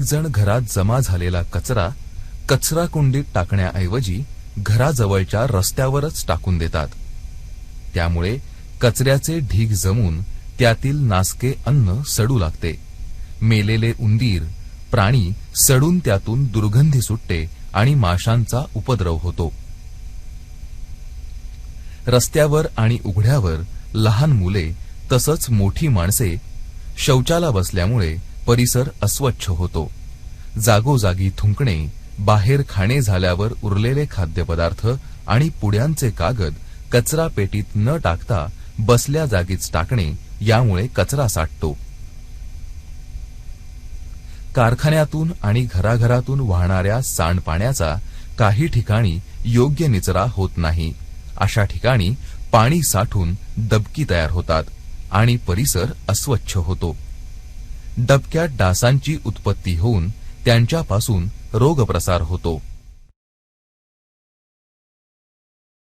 जण घरात जमा झालेला कचरा कचरा कुंडीत टाकण्याऐवजी घराजवळच्या रस्त्यावरच टाकून देतात. त्यामुळे कचऱ्याचे ढीग जमून त्यातील नासके अन्न सडू लागते. मेलेले उंदीर प्राणी सडून त्यातून दुर्गंधी सुटते आणि माशांचा उपद्रव होतो. रस्त्यावर आणि उघड्यावर लहान मुले तसंच मोठी माणसे शौचाला बसल्यामुळे परिसर अस्वच्छ होतो. जागोजागी थुंकणे, बाहेर खाणे झाल्यावर उरलेले खाद्यपदार्थ आणि पुड्यांचे कागद कचरा पेटीत न टाकता बसल्या जागीच टाकणे यामुळे कचरा साठतो. कारखान्यातून आणि घराघरातून वाहणाऱ्या सांडपाण्याचा काही ठिकाणी योग्य निचरा होत नाही. अशा ठिकाणी पाणी साठून दबकी तयार होतात आणि परिसर अस्वच्छ होतो. डबक्यात डासांची उत्पत्ती होऊन त्यांच्यापासून रोगप्रसार होतो.